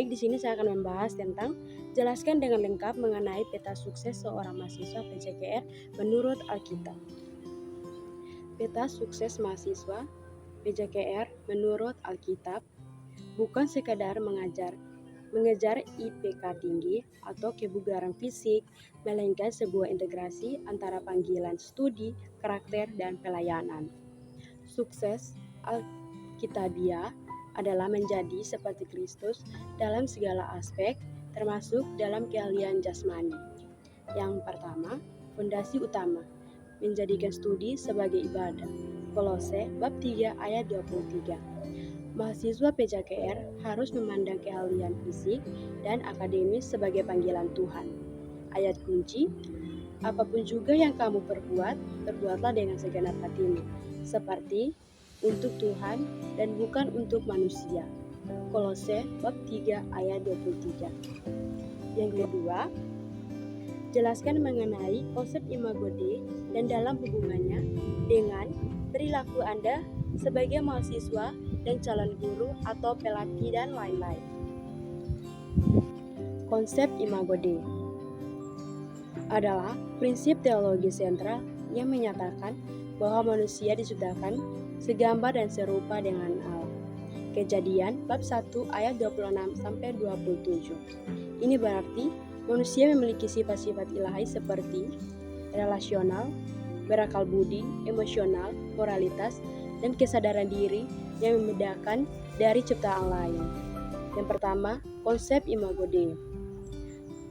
Baik, di sini saya akan membahas tentang jelaskan dengan lengkap mengenai peta sukses seorang mahasiswa PJKR menurut Alkitab. Peta sukses mahasiswa PJKR menurut Alkitab bukan sekadar mengejar IPK tinggi atau kebugaran fisik, melainkan sebuah integrasi antara panggilan studi, karakter, dan pelayanan. Sukses Alkitabiah adalah menjadi seperti Kristus dalam segala aspek, termasuk dalam keahlian jasmani. Yang pertama, fondasi utama, menjadikan studi sebagai ibadah. Kolose bab 3 ayat 23. Mahasiswa PJKR harus memandang keahlian fisik dan akademis sebagai panggilan Tuhan. Ayat kunci, apapun juga yang kamu perbuat, perbuatlah dengan segenap hatimu, seperti untuk Tuhan dan bukan untuk manusia. Kolose bab 3 ayat 23. Yang kedua, jelaskan mengenai konsep imago Dei dan dalam hubungannya dengan perilaku Anda sebagai mahasiswa dan calon guru atau pelatih dan lain-lain. Konsep imago Dei adalah prinsip teologi sentral yang menyatakan bahwa manusia diciptakan segambar dan serupa dengan Allah. Kejadian bab 1 ayat 26-27. Ini berarti manusia memiliki sifat-sifat ilahi seperti relasional, berakal budi, emosional, moralitas, dan kesadaran diri yang membedakan dari ciptaan lain. Yang pertama, konsep imago Dei.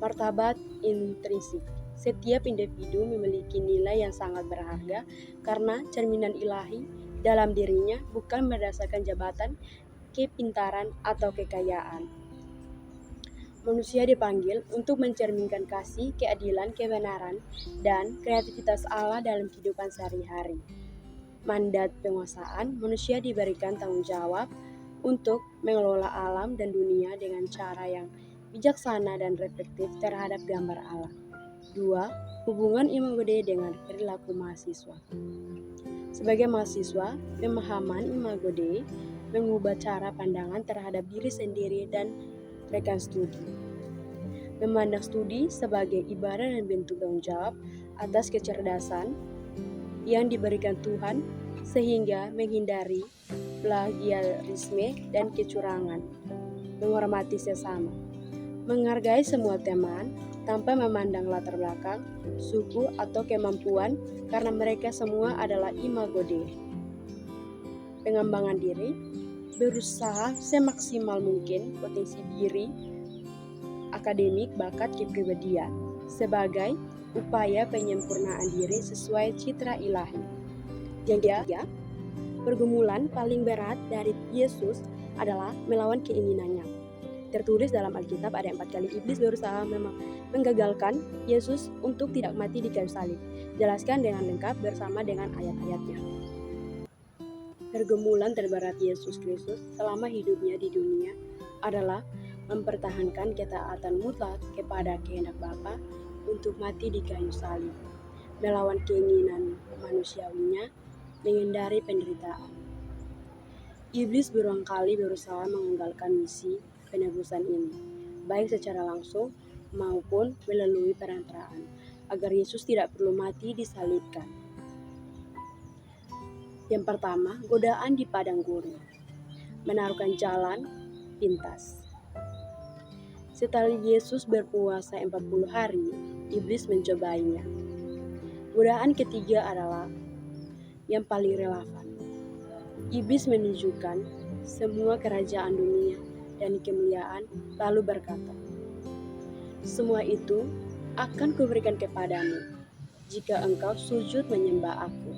Martabat intrinsik. Setiap individu memiliki nilai yang sangat berharga karena cerminan ilahi dalam dirinya, bukan berdasarkan jabatan, kepintaran, atau kekayaan. Manusia dipanggil untuk mencerminkan kasih, keadilan, kebenaran, dan kreativitas Allah dalam kehidupan sehari-hari. Mandat penguasaan, manusia diberikan tanggung jawab untuk mengelola alam dan dunia dengan cara yang bijaksana dan reflektif terhadap gambar Allah. 2. Hubungan imago Dei dengan perilaku mahasiswa. Sebagai mahasiswa, pemahaman imago Dei mengubah cara pandangan terhadap diri sendiri dan rekan studi. Memandang studi sebagai ibadah dan bentuk tanggung jawab atas kecerdasan yang diberikan Tuhan, sehingga menghindari plagiarisme dan kecurangan. Menghormati sesama, menghargai semua teman tanpa memandang latar belakang, suku, atau kemampuan, karena mereka semua adalah imago Dei. Pengembangan diri, berusaha semaksimal mungkin potensi diri, akademik, bakat, kepribadian, sebagai upaya penyempurnaan diri sesuai citra ilahi. Yang ketiga, pergumulan paling berat dari Yesus adalah melawan keinginannya. Tertulis dalam Alkitab ada 4 kali iblis berusaha menggagalkan Yesus untuk tidak mati di kayu salib. Jelaskan dengan lengkap bersama dengan ayat-ayatnya. Pergumulan terberat Yesus Kristus selama hidupnya di dunia adalah mempertahankan ketaatan mutlak kepada kehendak Bapa untuk mati di kayu salib, melawan keinginan manusiawinya, menghindari penderitaan. Iblis berulang kali berusaha menggagalkan misi penebusan ini, baik secara langsung maupun melalui perantaraan, agar Yesus tidak perlu mati disalibkan. Yang pertama, godaan di padang gurun, menaruhkan jalan pintas. Setelah Yesus berpuasa 40 hari, iblis mencobainya. Godaan ketiga adalah yang paling relevan. Iblis menunjukkan semua kerajaan dunia dan kemuliaan, lalu berkata, semua itu akan kuberikan kepadamu jika engkau sujud menyembah aku.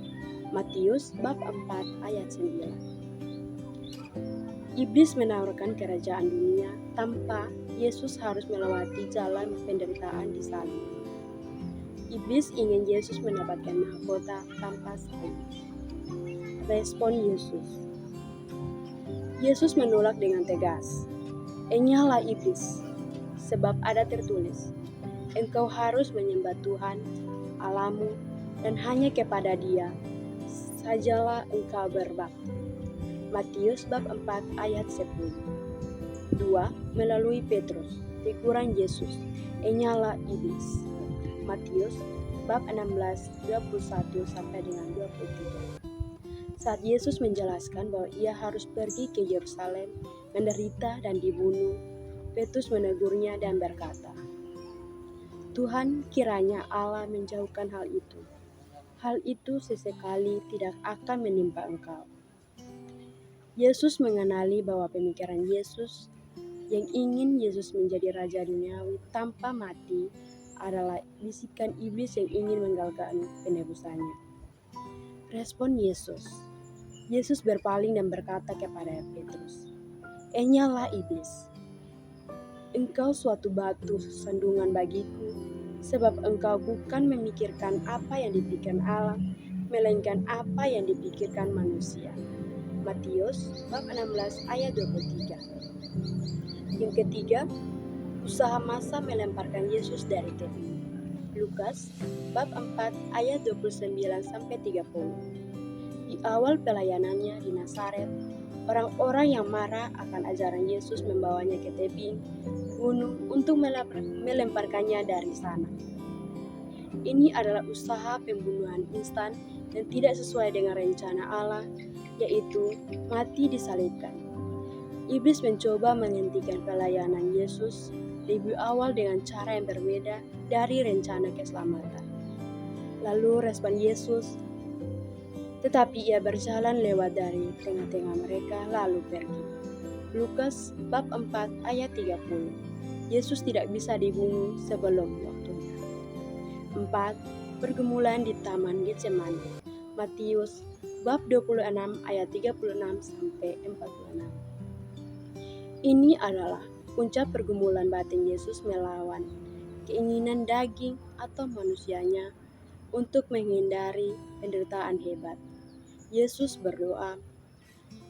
Matius bab 4 ayat 9. Iblis menawarkan kerajaan dunia tanpa Yesus harus melewati jalan penderitaan di salib. Iblis ingin Yesus mendapatkan mahkota tanpa salib. Respon Yesus. Yesus menolak dengan tegas. Enyahlah iblis, sebab ada tertulis, engkau harus menyembah Tuhan, Allahmu, dan hanya kepada Dia sajalah engkau berbakti. Matius bab 4 ayat 10. 2. Melalui Petrus, teguran Yesus, "Enyalah iblis." Matius bab 16, 21 sampai dengan 23. Saat Yesus menjelaskan bahwa ia harus pergi ke Yerusalem, menderita dan dibunuh, Petrus menegurnya dan berkata, "Tuhan, kiranya Allah menjauhkan hal itu. Hal itu sesekali tidak akan menimpa Engkau." Yesus mengenali bahwa pemikiran Yesus yang ingin Yesus menjadi raja duniawi tanpa mati adalah bisikan iblis yang ingin menggagalkan penebusannya. Respon Yesus. Yesus berpaling dan berkata kepada Petrus, "Enyalah iblis. Engkau suatu batu sandungan bagiku, sebab engkau bukan memikirkan apa yang dipikirkan Allah, melainkan apa yang dipikirkan manusia." Matius bab 16 ayat 23. Yang ketiga, usaha massa melemparkan Yesus dari tebing. Lukas bab 4 ayat 29 sampai 30. Di awal pelayanannya di Nazaret, orang-orang yang marah akan ajaran Yesus membawanya ke tebing gunung untuk melemparkannya dari sana. Ini adalah usaha pembunuhan instan yang tidak sesuai dengan rencana Allah, yaitu mati disalibkan. Iblis mencoba menghentikan pelayanan Yesus lebih awal dengan cara yang berbeda dari rencana keselamatan. Lalu respon Yesus, tetapi ia berjalan lewat dari tengah-tengah mereka lalu pergi. Lukas bab 4 ayat 30. Yesus tidak bisa dibunuh sebelum waktunya. 4. Pergumulan di Taman Getsemani. Matius bab 26 ayat 36 sampai 46. Ini adalah puncak pergumulan batin Yesus melawan keinginan daging atau manusianya untuk menghindari penderitaan hebat. Yesus berdoa,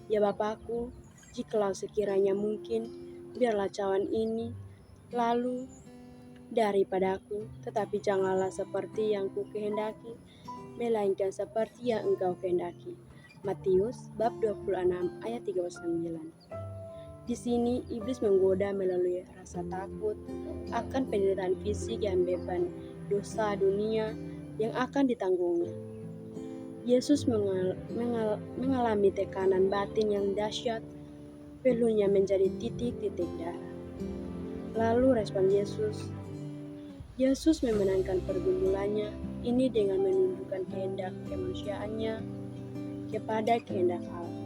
"Ya Bapakku, jikalau sekiranya mungkin, biarlah cawan ini lalu daripadaku, tetapi janganlah seperti yang kukehendaki, melainkan seperti yang Engkau kehendaki." Matius bab 26 ayat 39. Di sini iblis menggoda melalui rasa takut akan penderitaan fisik yang beban dosa dunia yang akan ditanggungnya. Yesus mengalami tekanan batin yang dahsyat, peluhnya menjadi titik-titik darah. Lalu respon Yesus. Yesus memenangkan pergumulannya ini dengan menundukkan kehendak kemanusiaannya kepada kehendak Allah.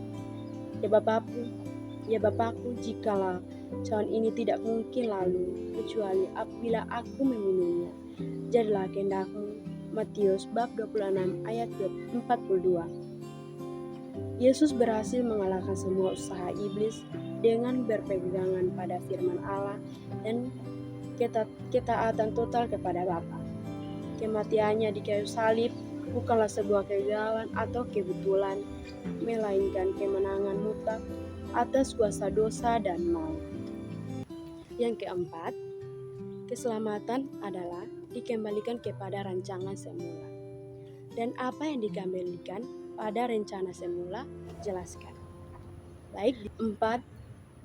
Ya Bapakku, jikalau cawan ini tidak mungkin lalu, kecuali apabila aku meminumnya, jadilah kehendak-Mu. Matius bab 26 ayat 42. Yesus berhasil mengalahkan semua usaha iblis dengan berpegangan pada firman Allah dan ketaatan total kepada Bapa. Kematiannya di kayu salib bukanlah sebuah kegagalan atau kebetulan, melainkan kemenangan mutlak atas kuasa dosa dan maut. Yang keempat, keselamatan adalah dikembalikan kepada rancangan semula. Dan apa yang dikembalikan pada rencana semula? Jelaskan. Baik, 4.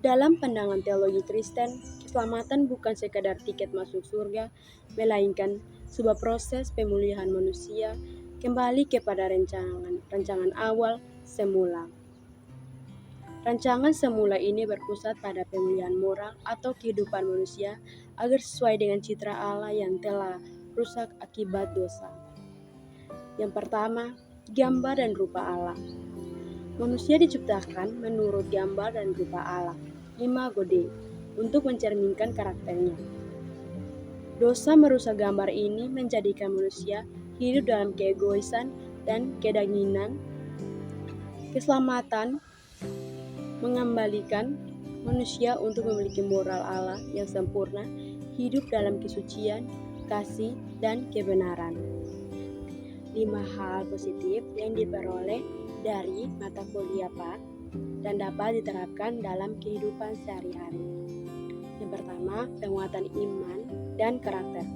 Dalam pandangan teologi Kristen, keselamatan bukan sekadar tiket masuk surga, melainkan sebuah proses pemulihan manusia kembali kepada rancangan awal semula. Rancangan semula ini berpusat pada pemulihan moral atau kehidupan manusia agar sesuai dengan citra Allah yang telah rusak akibat dosa. Yang pertama, gambar dan rupa Allah. Manusia diciptakan menurut gambar dan rupa Allah, imago Dei, untuk mencerminkan karakternya. Dosa merusak gambar ini, menjadikan manusia hidup dalam keegoisan dan kedanginan. Keselamatan mengembalikan manusia untuk memiliki moral Allah yang sempurna, hidup dalam kesucian, kasih, dan kebenaran. 5 hal positif yang diperoleh dari mata kuliah PAK dan dapat diterapkan dalam kehidupan sehari-hari. Yang pertama, penguatan iman dan karakter.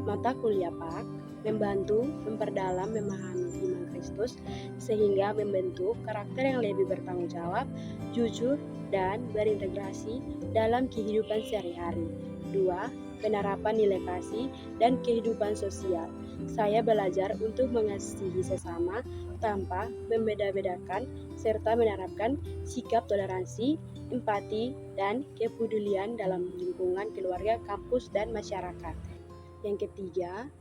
Mata kuliah PAK membantu memperdalam memahami iman Kristen Kristus sehingga membentuk karakter yang lebih bertanggung jawab, jujur, dan berintegrasi dalam kehidupan sehari-hari. 2. Penerapan nilai kasih dan kehidupan sosial. Saya belajar untuk mengasihi sesama tanpa membeda-bedakan serta menerapkan sikap toleransi, empati, dan kepedulian dalam lingkungan keluarga, kampus, dan masyarakat. Yang ketiga,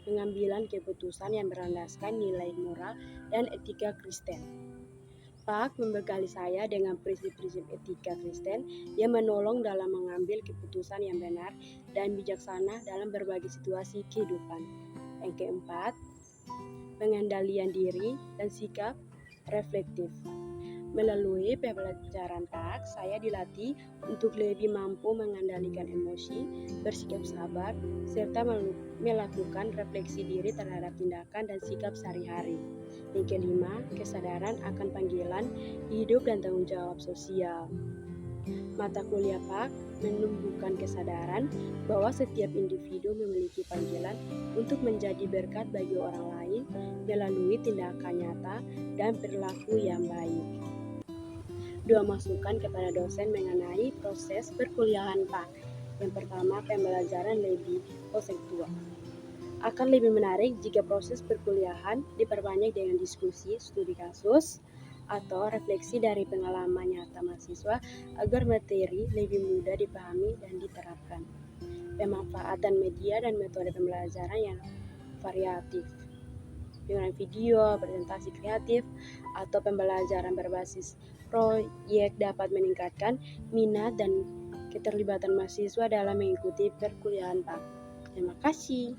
pengambilan keputusan yang berlandaskan nilai moral dan etika Kristen. Pak membekali saya dengan prinsip-prinsip etika Kristen yang menolong dalam mengambil keputusan yang benar dan bijaksana dalam berbagai situasi kehidupan. Yang keempat, pengendalian diri dan sikap reflektif. Melalui pembelajaran Pak, saya dilatih untuk lebih mampu mengendalikan emosi, bersikap sabar, serta melakukan refleksi diri terhadap tindakan dan sikap sehari-hari. Yang kelima, kesadaran akan panggilan hidup dan tanggung jawab sosial. Mata kuliah Pak menumbuhkan kesadaran bahwa setiap individu memiliki panggilan untuk menjadi berkat bagi orang lain melalui tindakan nyata dan perilaku yang baik. 2 masukan kepada dosen mengenai proses perkuliahan Pak. Yang pertama, pembelajaran lebih konseptual. Akan lebih menarik jika proses perkuliahan diperbanyak dengan diskusi, studi kasus, atau refleksi dari pengalaman nyata mahasiswa agar materi lebih mudah dipahami dan diterapkan. Pemanfaatan media dan metode pembelajaran yang variatif dengan video, presentasi kreatif, atau pembelajaran berbasis proyek dapat meningkatkan minat dan keterlibatan mahasiswa dalam mengikuti perkuliahan Pak. Terima kasih.